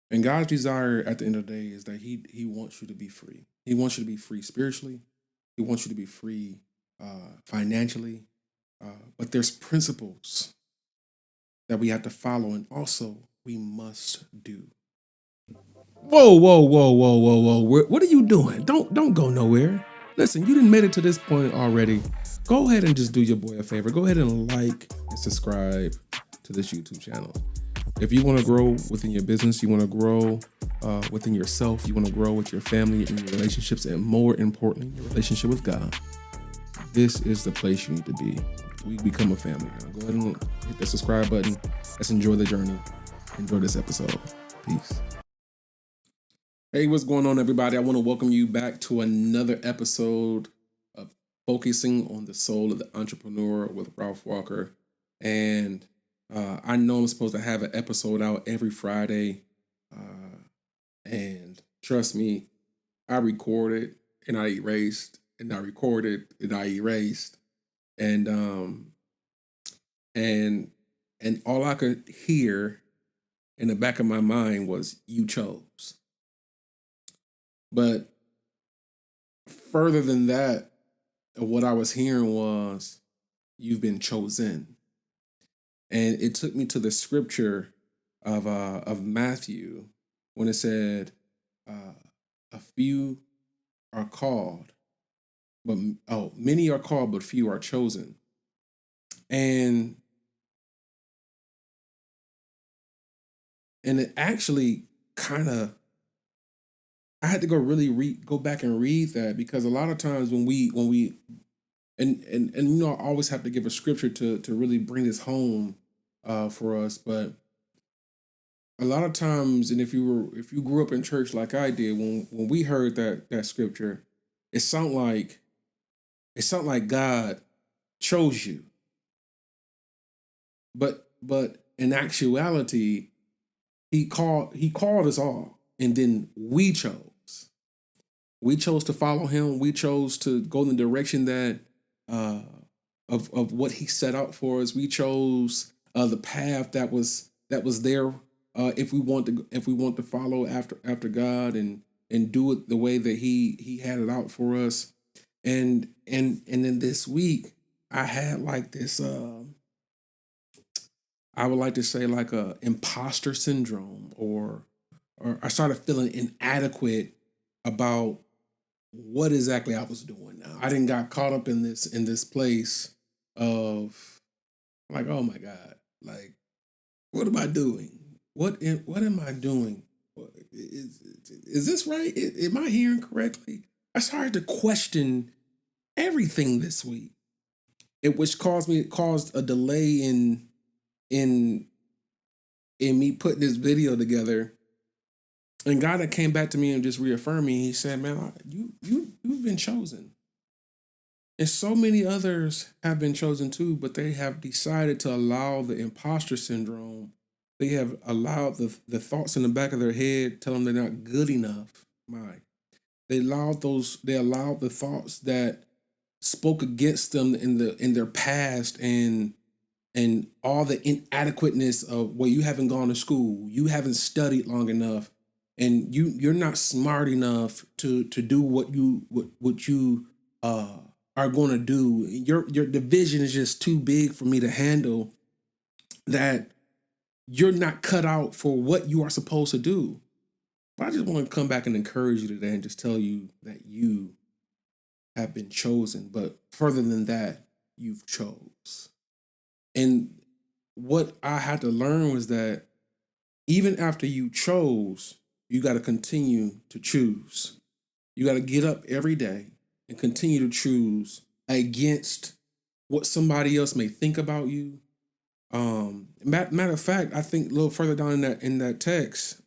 And God's desire at the end of the day is that He wants you to be free. He wants you to be free spiritually. He wants you to be free financially. But there's principles that we have to follow, and also we must do. Whoa, whoa, whoa, whoa, whoa, whoa! What are you doing? Don't go nowhere. Listen, you didn't made it to this point already. Go ahead and just do your boy a favor. Go ahead and like and subscribe to this YouTube channel. If you want to grow within your business, you want to grow within yourself, you want to grow with your family and your relationships, and more importantly, your relationship with God, this is the place you need to be. We become a family now. Go ahead and hit the subscribe button. Let's enjoy the journey. Enjoy this episode. Peace. Hey, what's going on, everybody? I want to welcome you back to another episode of Focusing on the Soul of the Entrepreneur with Ralph Walker. And I know I'm supposed to have an episode out every Friday. And trust me, I recorded and I erased and I recorded and I erased. And and all I could hear in the back of my mind was "you chose." But further than that, what I was hearing was "you've been chosen," and it took me to the scripture of Matthew when it said, uh, "A few are called, but many are called, but few are chosen." And it actually kind of, I had to go back and read that, because a lot of times when we and I always have to give a scripture to really bring this home for us. But a lot of times, and if you grew up in church like I did, when we heard that scripture, it sounded like God chose you. But in actuality, he called us all, and then we chose. We chose to follow him. We chose to go in the direction that uh, of what he set out for us. We chose the path that was there. If we want to follow after God, and do it the way that he had it out for us. And then this week I had like this. I would like to say like a imposter syndrome, or I started feeling inadequate about what exactly I was doing now. I didn't got caught up in this place of like, oh my God, like, what am I doing? What am I doing? Is this right? Am I hearing correctly? I started to question everything this week. Which caused a delay in in me putting this video together. And God that came back to me and just reaffirmed me. He said, "Man, you've been chosen." And so many others have been chosen too, but they have decided to allow the imposter syndrome. They have allowed the thoughts in the back of their head tell them they're not good enough. They allowed the thoughts that spoke against them in their past, and all the inadequateness of, well, you haven't gone to school, you haven't studied long enough, and you're not smart enough to do what you uh are going to do. Your division is just too big for me to handle. That you're not cut out for what you are supposed to do. But I just want to come back and encourage you today and just tell you that you have been chosen. But further than that, you've chose. And what I had to learn was that even after you chose, you got to continue to choose. You got to get up every day and continue to choose against what somebody else may think about you. Matter of fact, I think a little further down in that text,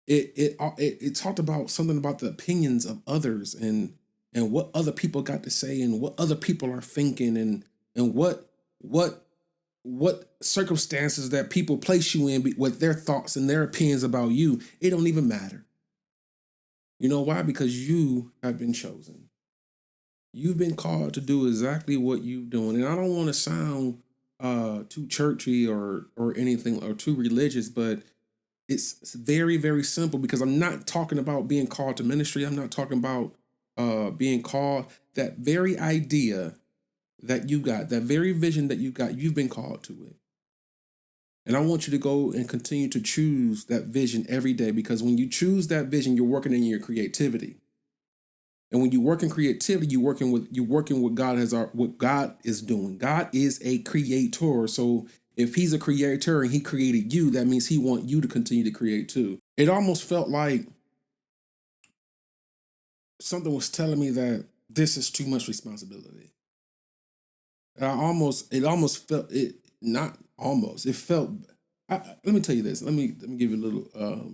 it talked about something about the opinions of others, and what other people got to say, and what other people are thinking, and what what circumstances that people place you in with their thoughts and their opinions about you. It don't even matter. You know why? Because you have been chosen. You've been called to do exactly what you're doing. And I don't want to sound too churchy or anything, or too religious, but It's very, very simple because I'm not talking about being called to ministry. I'm not talking about being called. That very idea that you got, that very vision that you got, you've been called to it. And I want you to go and continue to choose that vision every day, because when you choose that vision, you're working in your creativity. And when you work in creativity, you're working with what God is doing. God is a creator. So if he's a creator and he created you, that means he wants you to continue to create too. It almost felt like something was telling me that this is too much responsibility. And it almost felt it, not almost, it felt, let me tell you this. Let me give you a little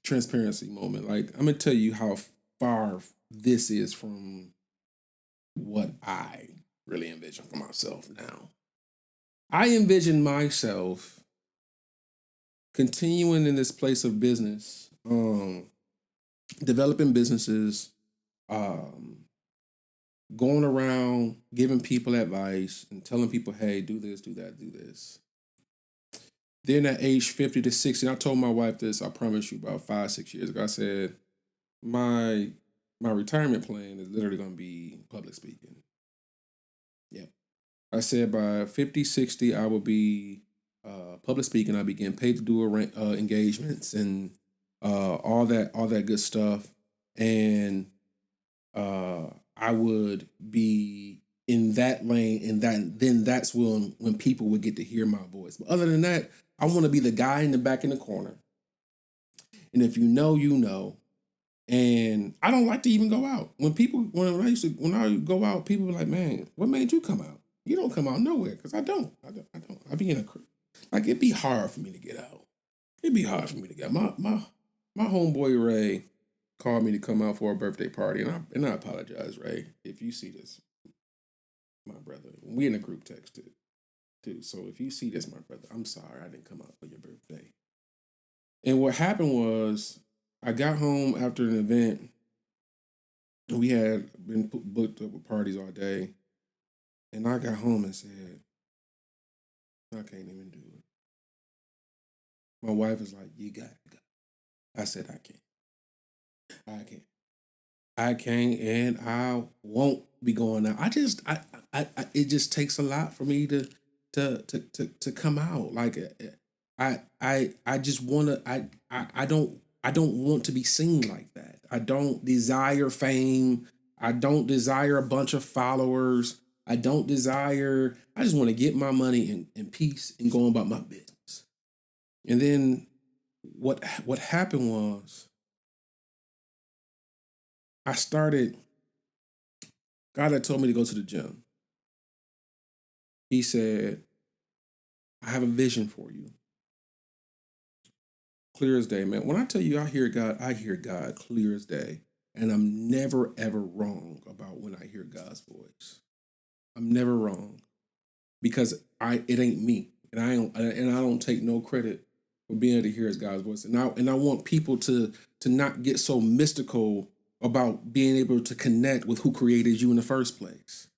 transparency moment. Like, I'm gonna tell you how far this is from what I really envision for myself now. I envision myself continuing in this place of business, developing businesses, um, going around giving people advice and telling people, hey, do this, do that, do this. Then at age 50 to 60, I told my wife this, I promise you, about 5, 6 years ago. I said, my my retirement plan is literally gonna be public speaking. Yeah. I said by 50, 60, I will be public speaking. I'll be getting paid to do engagements and all that good stuff. And I would be in that lane, and then that's when people would get to hear my voice. But other than that, I want to be the guy in the back in the corner. And if you know, you know. And I don't like to even go out. When I go out, people be like, "Man, what made you come out? You don't come out nowhere." Because I don't. I don't. I don't. I be in a like, it'd be hard for me to get out. It'd be hard for me to get out. My homeboy Ray called me to come out for a birthday party, and I apologize, Ray, if you see this, my brother. We in a group text too. So if you see this, my brother, I'm sorry I didn't come out for your birthday. And what happened was, I got home after an event. We had been booked up with parties all day, and I got home and said, I can't even do it. My wife was like, "You got it." I said, "I can't. I can't. I can't, and I won't be going out." It just takes a lot for me to come out. Like, I just want to. I don't want to be seen like that. I don't desire fame. I don't desire a bunch of followers. I don't desire. I just want to get my money in peace and go about my business. And then what happened was, I started. God had told me to go to the gym. He said, "I have a vision for you." Clear as day, man. When I tell you I hear God clear as day. And I'm never ever wrong about when I hear God's voice. I'm never wrong because it ain't me. And I don't take no credit for being able to hear God's voice. And I want people to not get so mystical about being able to connect with who created you in the first place.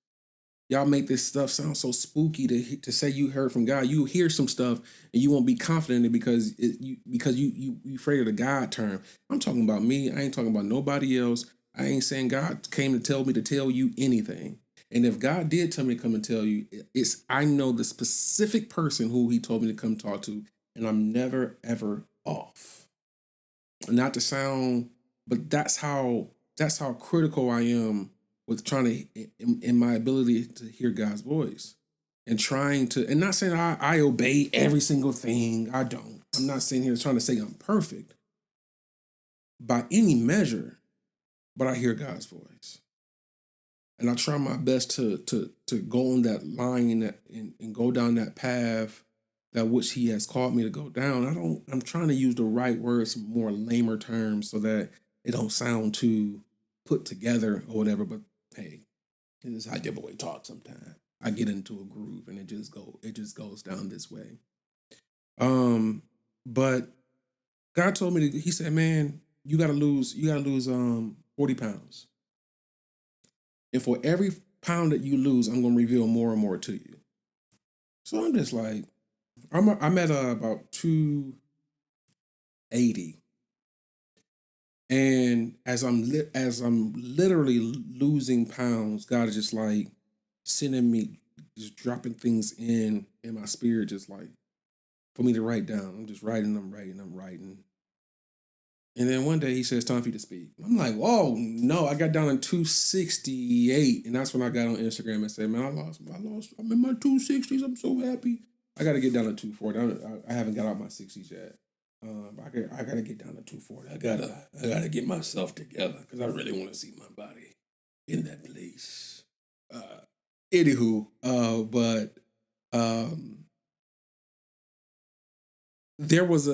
Y'all make this stuff sound so spooky to say you heard from God. You hear some stuff and you won't be confident in it because you afraid of the God term. I'm talking about me. I ain't talking about nobody else. I ain't saying God came to tell me to tell you anything. And if God did tell me to come and tell you, it's I know the specific person who He told me to come talk to, and I'm never ever off. Not to sound, but that's how critical I am with trying in my ability to hear God's voice, and trying to, and not saying I obey every single thing. I don't. I'm not sitting here trying to say I'm perfect by any measure, but I hear God's voice, and I try my best to go on that line and go down that path that which He has called me to go down. I'm trying to use the right words, more lamer terms, so that it don't sound too put together or whatever. But hey, this is how giveaway talk sometimes. I get into a groove and it just goes down this way. Um, but God told me He said, "Man, you gotta lose 40 pounds. And for every pound that you lose, I'm gonna reveal more and more to you." So I'm just like, I'm at about 80. And as I'm literally losing pounds, God is just like sending me, just dropping things in my spirit, just like for me to write down. I'm just writing, I'm writing. And then one day he says, "Time for you to speak." I'm like, "Whoa, no!" I got down to 268, and that's when I got on Instagram and said, "Man, I lost. I'm in my 260s. I'm so happy. I got to get down to 240. I haven't got out my 60s yet. I gotta get down to 240. I gotta get myself together because I really want to see my body in that place." Uh, Anywho, but um, there was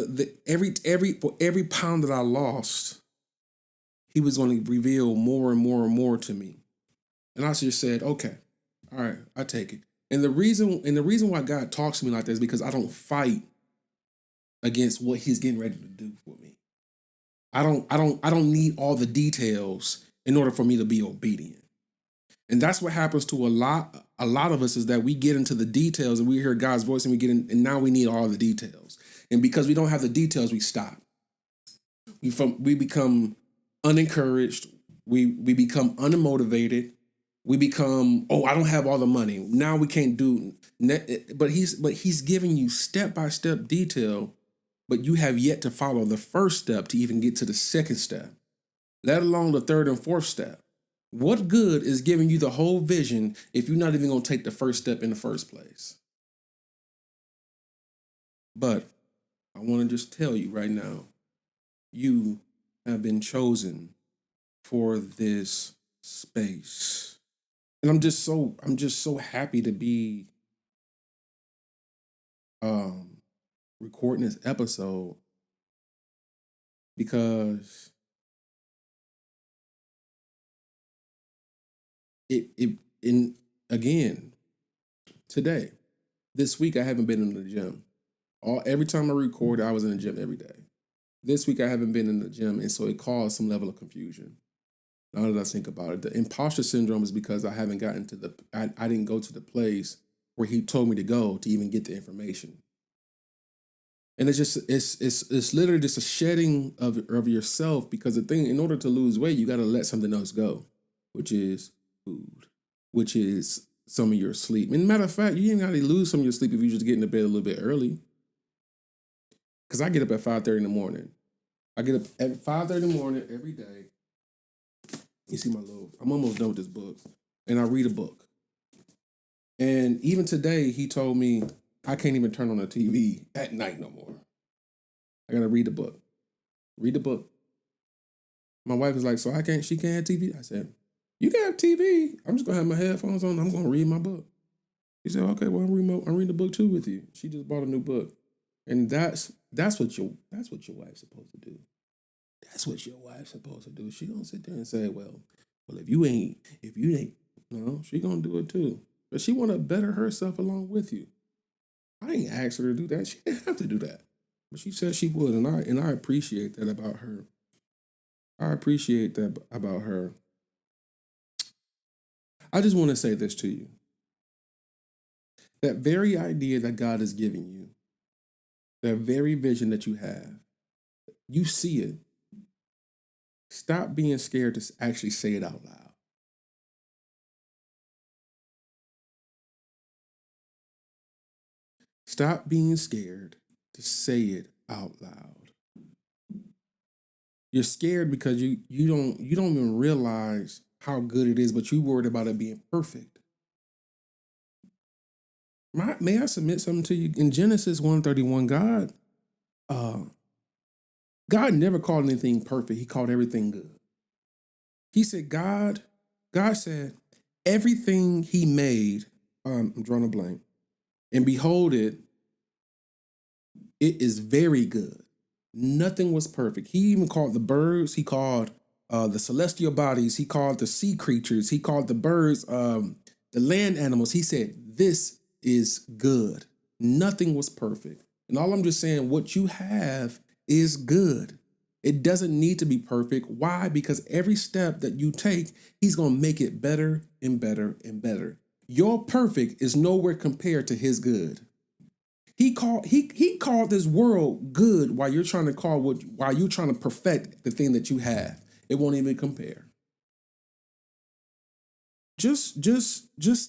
every for every pound that I lost, he was going to reveal more and more and more to me. And I just said, okay, all right, I take it. And the reason why God talks to me like this is because I don't fight against what He's getting ready to do for me. I don't need all the details in order for me to be obedient. And that's what happens to a lot of us, is that we get into the details and we hear God's voice and we get in, and now we need all the details. And because we don't have the details, we stop. We become unencouraged. We become unmotivated. We become, oh, I don't have all the money. Now we can't do. But he's giving you step by step detail, but you have yet to follow the first step to even get to the second step, let alone the third and fourth step. What good is giving you the whole vision if you're not even going to take the first step in the first place? But I want to just tell you right now, you have been chosen for this space. And I'm just so happy to be um recording this episode, because it in again today, this week I haven't been in the gym. Every time I record, I was in the gym every day. This week I haven't been in the gym, and so it caused some level of confusion. Now that I think about it, the imposter syndrome is because I haven't gotten to I didn't go to the place where he told me to go to even get the information. And it's literally just a shedding of yourself, because the thing, in order to lose weight, you got to let something else go, which is food, which is some of your sleep. And matter of fact, you ain't got to lose some of your sleep if you just get into bed a little bit early. Because I get up at 5:30 in the morning. I get up at 5:30 in the morning every day. You see my little, I'm almost done with this book. And I read a book. And even today, he told me I can't even turn on the TV at night no more. I gotta read the book. Read the book. My wife was like, "So she can't have TV?" I said, "You can have TV. I'm just gonna have my headphones on. I'm gonna read my book." She said, "Okay, well, I'm reading the book too with you." She just bought a new book. And that's what your wife's supposed to do. That's what your wife's supposed to do. She don't sit there and say, well, if you ain't, no, she gonna do it too. But she wanna better herself along with you. I ain't asked her to do that. She didn't have to do that. But she said she would, and I appreciate that about her. I appreciate that about her. I just want to say this to you. That very idea that God is giving you, that very vision that you have, you see it. Stop being scared to actually say it out loud. Stop being scared to say it out loud. You're scared because you don't even realize how good it is, but you worried about it being perfect. May I submit something to you? In Genesis 1:31, uh, God never called anything perfect. He called everything good. He said, God said, everything he made, I'm drawing a blank, and behold it is very good. Nothing was perfect. He even called the birds, he called the celestial bodies, he called the sea creatures, he called the birds, the land animals. He said, this is good. Nothing was perfect. And all I'm just saying, what you have is good. It doesn't need to be perfect. Why? Because every step that you take, he's going to make it better and better and better. Your perfect is nowhere compared to his good. He called this world good while you're trying to while you're trying to perfect the thing that you have. It won't even compare. Just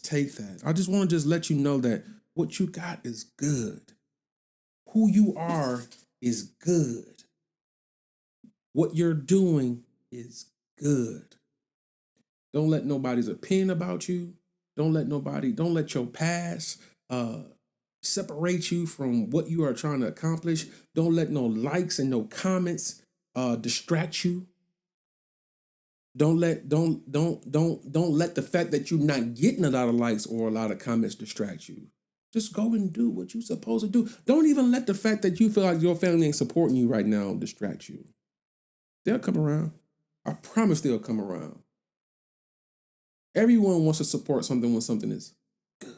take that. I just want to just let you know that what you got is good. Who you are is good. What you're doing is good. Don't let nobody's opinion about you. Don't let your past separate you from what you are trying to accomplish. Don't let no likes and no comments distract you. Don't let the fact that you're not getting a lot of likes or a lot of comments distract you. Just go and do what you're supposed to do. Don't even let the fact that you feel like your family ain't supporting you right now distract you. They'll come around. I promise they'll come around. Everyone wants to support something when something is good.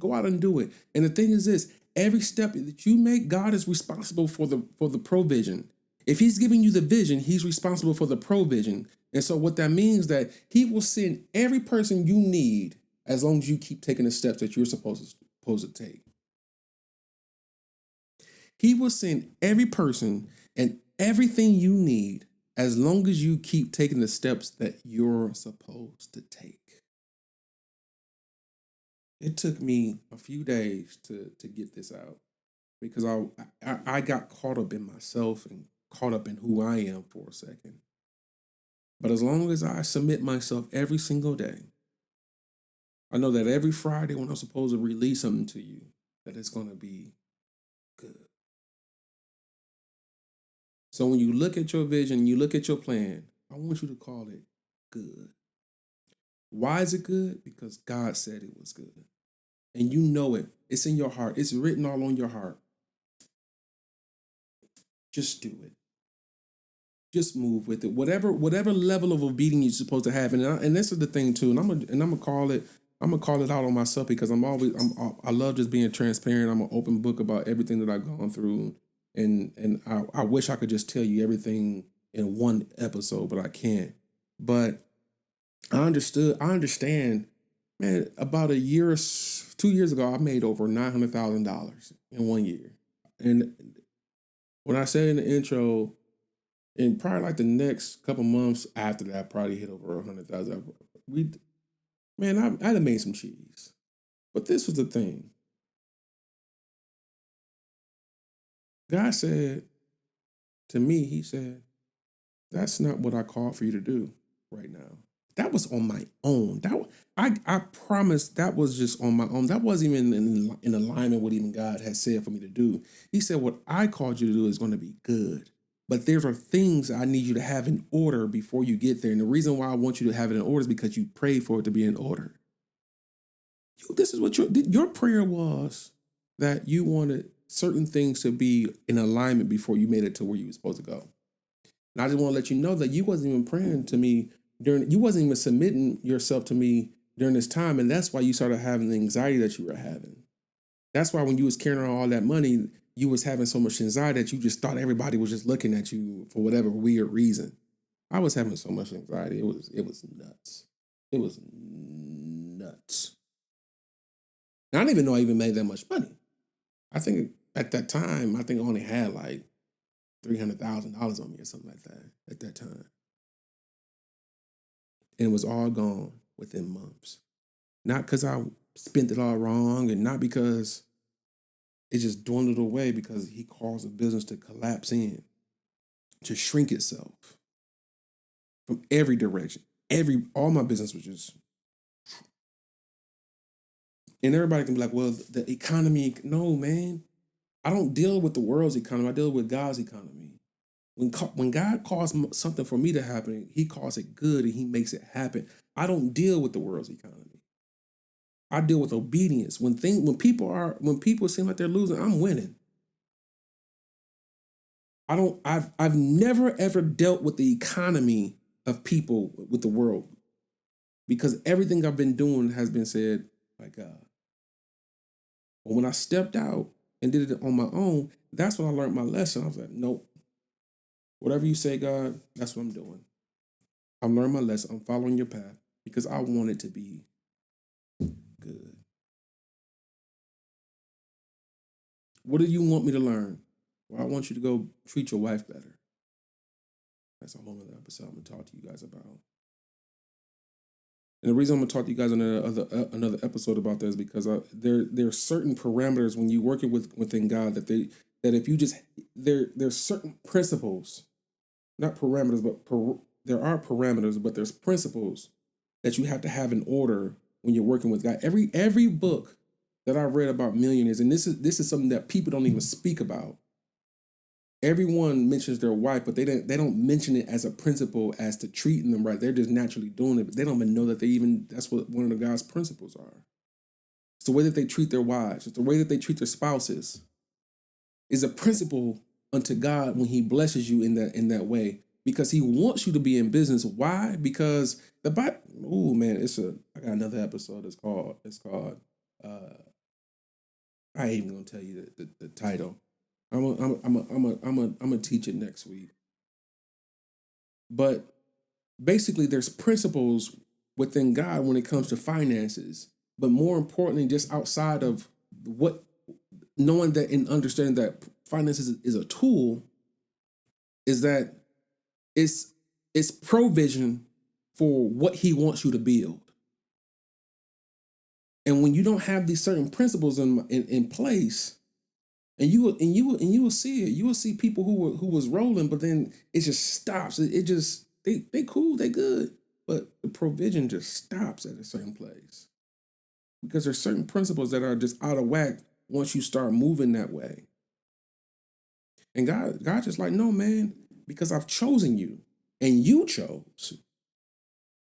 Go out and do it. And the thing is this, every step that you make, God is responsible for the provision. If he's giving you the vision, he's responsible for the provision. And so what that means that he will send every person you need as long as you keep taking the steps that you're supposed to take. He will send every person and everything you need as long as you keep taking the steps that you're supposed to take. It took me a few days to get this out because I got caught up in myself and caught up in who I am for a second. But as long as I submit myself every single day, I know that every Friday when I'm supposed to release something to you, that it's going to be good. So when you look at your vision, you look at your plan, I want you to call it good. Why is it good? Because God said it was good. And you know it. It's in your heart. It's written all on your heart. Just do it. Just move with it. Whatever level of obedience you're supposed to have. And this is the thing too. And I'm gonna call it out on myself because I love just being transparent. I'm an open book about everything that I've gone through. And I wish I could just tell you everything in one episode, but I can't. But I understand, man, about 2 years ago, I made over $900,000 in 1 year. And when I said in the intro, in probably like the next couple months after that, I probably hit over 100,000. I'd have made some cheese. But this was the thing. God said to me, he said, that's not what I called for you to do right now. That was on my own. I promise that was just on my own. That wasn't even in alignment with even God had said for me to do. He said, what I called you to do is going to be good. But there are things I need you to have in order before you get there. And the reason why I want you to have it in order is because you prayed for it to be in order. This is what your prayer was, that you wanted certain things to be in alignment before you made it to where you were supposed to go. And I just want to let you know that you wasn't even praying to me you wasn't even submitting yourself to me during this time. And that's why you started having the anxiety that you were having. That's why when you was carrying all that money, you was having so much anxiety that you just thought everybody was just looking at you for whatever weird reason. I was having so much anxiety. It was nuts. It was nuts. And I didn't even know I even made that much money. I think at that time, I only had like $300,000 on me or something like that at that time. And it was all gone within months. Not because I spent it all wrong and not because it just dwindled away, because he caused a business to collapse to shrink itself from every direction. All my business was just, and everybody can be like, well, the economy. No, man. I don't deal with the world's economy. I deal with God's economy. When God calls something for me to happen, he calls it good and he makes it happen. I don't deal with the world's economy. I deal with obedience. When people seem like they're losing, I'm winning. I've never ever dealt with the economy of people with the world, because everything I've been doing has been said by God. But when I stepped out and did it on my own, that's when I learned my lesson. I was like, nope. Whatever you say, God, that's what I'm doing. I'm learning my lesson. I'm following your path because I want it to be good. What do you want me to learn? Well, I want you to go treat your wife better. That's a whole other episode I'm gonna talk to you guys about. And the reason I'm gonna talk to you guys on another episode about that is because there are certain parameters when you working within God that if you just there's certain principles, not parameters, but there are parameters, but there's principles that you have to have in order when you're working with God. Every book that I've read about millionaires, and this is something that people don't even speak about. Everyone mentions their wife, but they don't mention it as a principle as to treating them right. They're just naturally doing it, but they don't even know that that's what one of the God's principles are. It's the way that they treat their wives. It's the way that they treat their spouses. Is a principle unto God when He blesses you in that way, because He wants you to be in business. Why? Because the Bible. Oh man, I got another episode. It's called. I ain't even gonna tell you the title. I'm gonna teach it next week. But basically, there's principles within God when it comes to finances. But more importantly, just outside of what knowing that and understanding that finances is a tool, is that it's provision for what He wants you to build. And when you don't have these certain principles in place, and you will see it. You will see people who was rolling, but then it just stops. It just they cool, they good, but the provision just stops at a certain place, because there's certain principles that are just out of whack once you start moving that way. And God just like, no, man, because I've chosen you and you chose.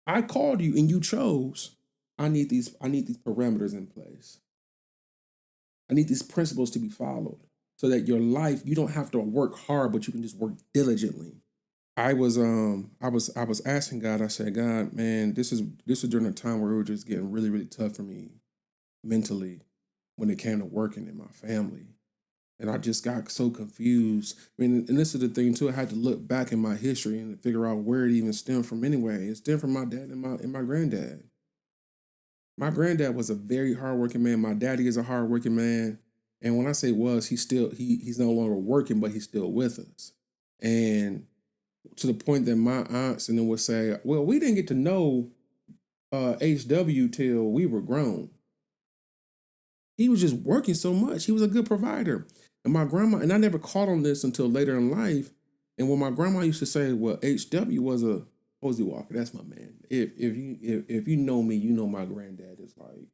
I called you and you chose. I need these parameters in place. I need these principles to be followed so that your life, you don't have to work hard, but you can just work diligently. I was asking God, I said, God, man, this is during a time where it was just getting really, really tough for me mentally when it came to working in my family. And I just got so confused. I mean, and this is the thing too, I had to look back in my history and figure out where it even stemmed from anyway. It stemmed from my dad and my granddad. My granddad was a very hardworking man. My daddy is a hardworking man. And when I say was, he's no longer working, but he's still with us. And to the point that my aunts and then would say, well, we didn't get to know HW till we were grown. He was just working so much. He was a good provider. And my grandma, and I never caught on this until later in life. And when my grandma used to say, well, HW was a Posey Walker, that's my man. If you know me, you know my granddad is like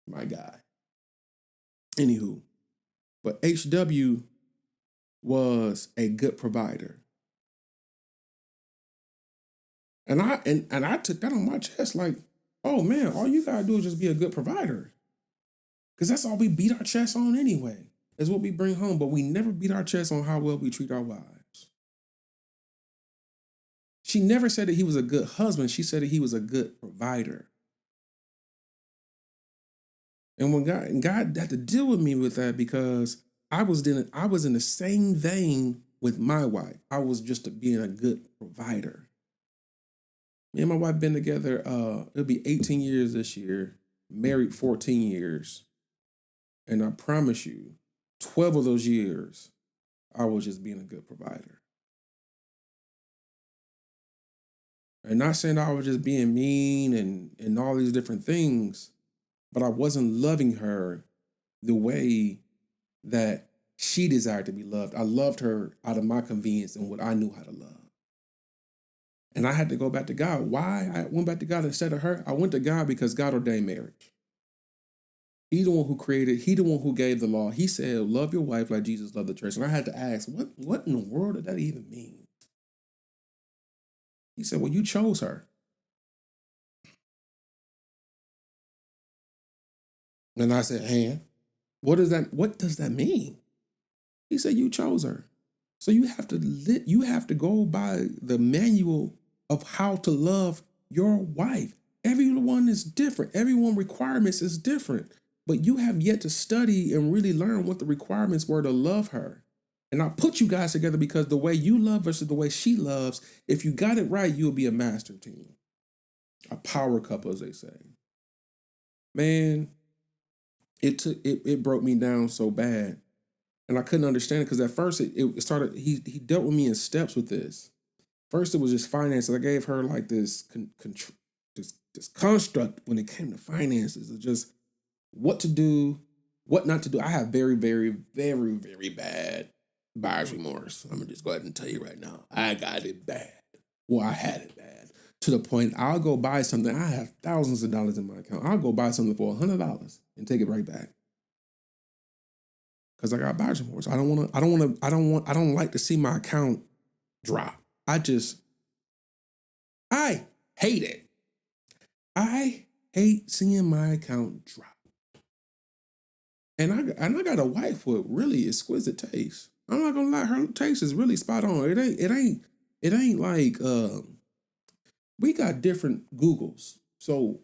my guy. Anywho, but HW was a good provider. And I took that on my chest like, oh man, all you gotta do is just be a good provider. Because that's all we beat our chest on anyway, is what we bring home. But we never beat our chest on how well we treat our wives. She never said that he was a good husband. She said that he was a good provider. And when God had to deal with me with that, because I was in the same vein with my wife. I was just being a good provider. Me and my wife been together, it'll be 18 years this year, married 14 years. And I promise you, 12 of those years, I was just being a good provider. And not saying I was just being mean and all these different things, but I wasn't loving her the way that she desired to be loved. I loved her out of my convenience and what I knew how to love. And I had to go back to God. Why I went back to God instead of her? I went to God because God ordained marriage. He's the one who created, he the one who gave the law. He said, love your wife like Jesus loved the church. And I had to ask, what in the world did that even mean? He said, well, you chose her. And I said, hey, what does that mean? He said, you chose her. So you have to go by the manual of how to love your wife. Everyone is different. Everyone requirements is different. But you have yet to study and really learn what the requirements were to love her. And I put you guys together because the way you love versus the way she loves, if you got it right, you'll be a master team. A power couple, as they say. Man, it broke me down so bad. and I couldn't understand it because at first it started. He dealt with me in steps with this. First, it was just finances. I gave her like this construct when it came to finances of just what to do, what not to do. I have very, very, very, very bad buyer's remorse. I'm gonna just go ahead and tell you right now. I got it bad. Well, I had it bad to the point I'll go buy something. I have thousands of dollars in my account. I'll go buy something for $100 and take it right back because I got buyer's remorse. I don't want to. I don't want to. I don't want. I don't like to see my account drop. I hate it. I hate seeing my account drop. And I got a wife with really exquisite taste. I'm not gonna lie, her taste is really spot on. It ain't like we got different Googles. So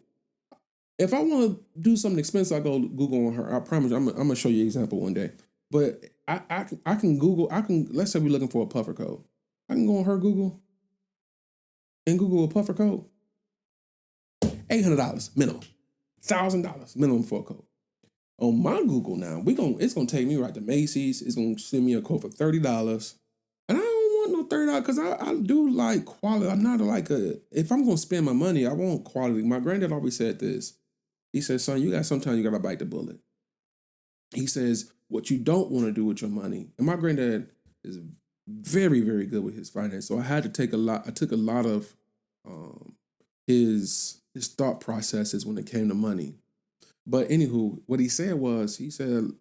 if I want to do something expensive, I go Google on her. I promise you, I'm gonna show you an example one day. But I can Google, let's say we're looking for a puffer coat. I can go on her Google and Google a puffer coat. $800 minimum. $1,000 minimum for a coat. On my Google now, it's gonna take me right to Macy's. It's gonna send me a quote for $30. And I don't want no $30 because I do like quality. I'm not like if I'm gonna spend my money, I want quality. My granddad always said this. He said, son, sometimes you gotta bite the bullet. He says, what you don't want to do with your money. And my granddad is very, very good with his finance. So I took a lot of his thought processes when it came to money. But anywho, what he said was, he said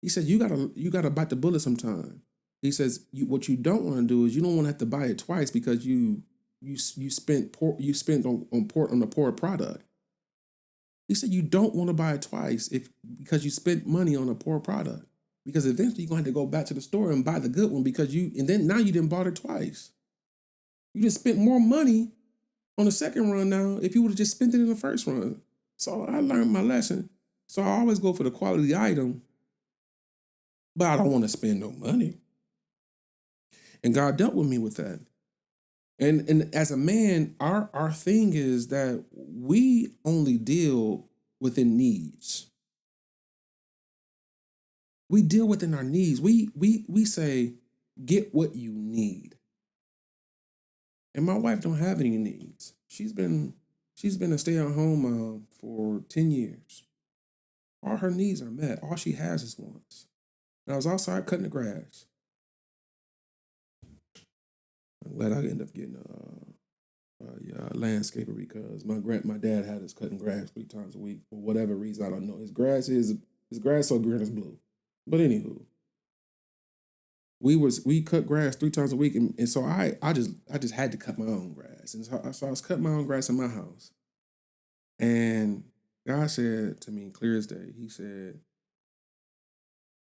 you gotta bite the bullet sometime. He says what you don't want to do is you don't want to have to buy it twice because you spent on a poor product. He said you don't want to buy it twice because you spent money on a poor product. Because eventually you're going to have to go back to the store and buy the good one now you didn't bought it twice. You just spent more money on the second run now if you would have just spent it in the first run. So I learned my lesson. So I always go for the quality item, but I don't want to spend no money. And God dealt with me with that. And as a man, our thing is that we only deal within needs. We deal within our needs. We say, get what you need. And my wife don't have any needs. She's been a stay-at-home mom for 10 years. All her needs are met. All she has is wants. And I was outside cutting the grass. I'm glad I ended up getting a landscaper because my dad had us cutting grass 3 times a week for whatever reason. I don't know. His grass so green as blue. But anywho, we cut grass 3 times a week, and so I just had to cut my own grass, and so I was cutting my own grass in my house, and God said to me clear as day. He said,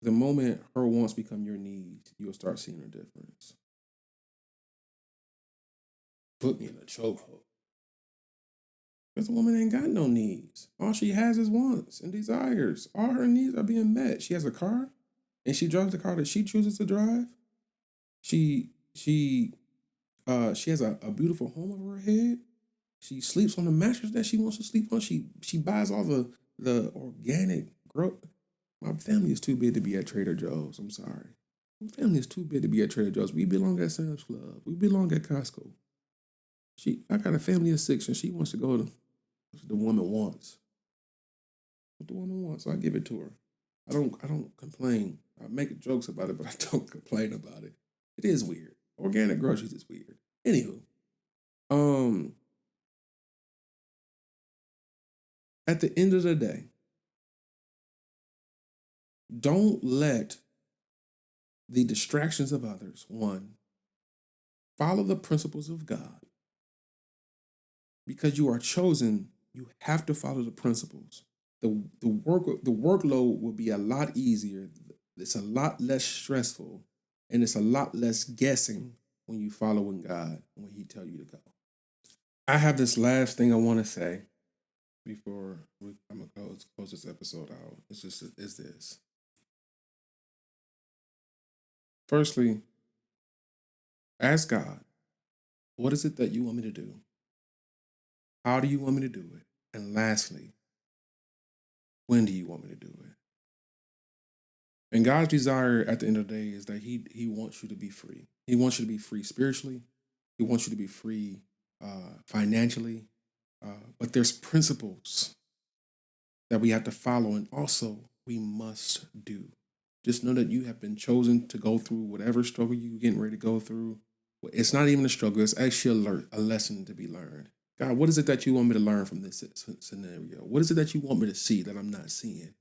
"The moment her wants become your needs, you'll start seeing a difference." Put me in a chokehold. Because the woman ain't got no needs. All she has is wants and desires. All her needs are being met. She has a car, and she drives the car that she chooses to drive. She has a beautiful home over her head. She sleeps on the mattress that she wants to sleep on. She buys all the organic growth. My family is too big to be at Trader Joe's. I'm sorry. My family is too big to be at Trader Joe's. We belong at Sam's Club. We belong at Costco. I got a family of 6, and she wants to go to what the woman wants. What the woman wants, so I give it to her. I don't complain. I make jokes about it, but I don't complain about it. It is weird. Organic groceries is weird. Anywho, at the end of the day, don't let the distractions of others, one, follow the principles of God. Because you are chosen, you have to follow the principles. The workload will be a lot easier. It's a lot less stressful, and it's a lot less guessing when you following God when He tell you to go. I have this last thing I want to say before I'm gonna close this episode out. It's this. Firstly, ask God, what is it that you want me to do? How do you want me to do it? And lastly, when do you want me to do it? And God's desire at the end of the day is that He wants you to be free. He wants you to be free spiritually. He wants you to be free financially. But there's principles that we have to follow, and also we must do. Just know that you have been chosen to go through whatever struggle you're getting ready to go through. It's not even a struggle, it's actually a lesson to be learned. God, what is it that you want me to learn from this scenario? What is it that you want me to see that I'm not seeing?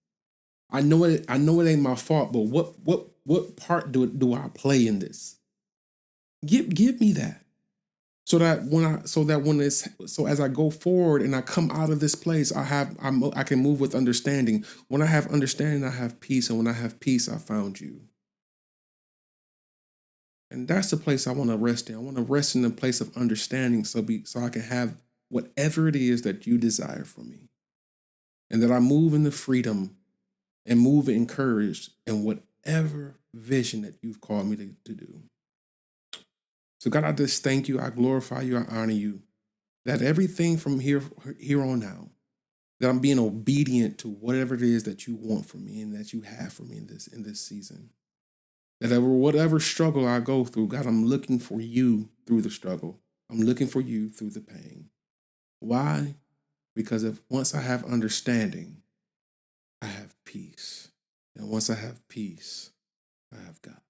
I know it ain't my fault, but what part do I play in this? Give me that. So as I go forward and I come out of this place, I can move with understanding. When I have understanding, I have peace, and when I have peace, I found you. And that's the place I want to rest in. I want to rest in the place of understanding, so I can have whatever it is that you desire for me, and that I move in the freedom and move encouraged in whatever vision that you've called me to do. So God, I just thank you. I glorify you. I honor you. That everything from here on out, that I'm being obedient to whatever it is that you want from me and that you have for me in this season. That whatever struggle I go through, God, I'm looking for you through the struggle. I'm looking for you through the pain. Why? Because if once I have understanding, I have peace. And once I have peace, I have God.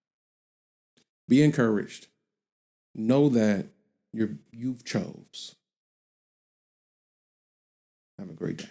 Be encouraged. Know that you've chose. Have a great day.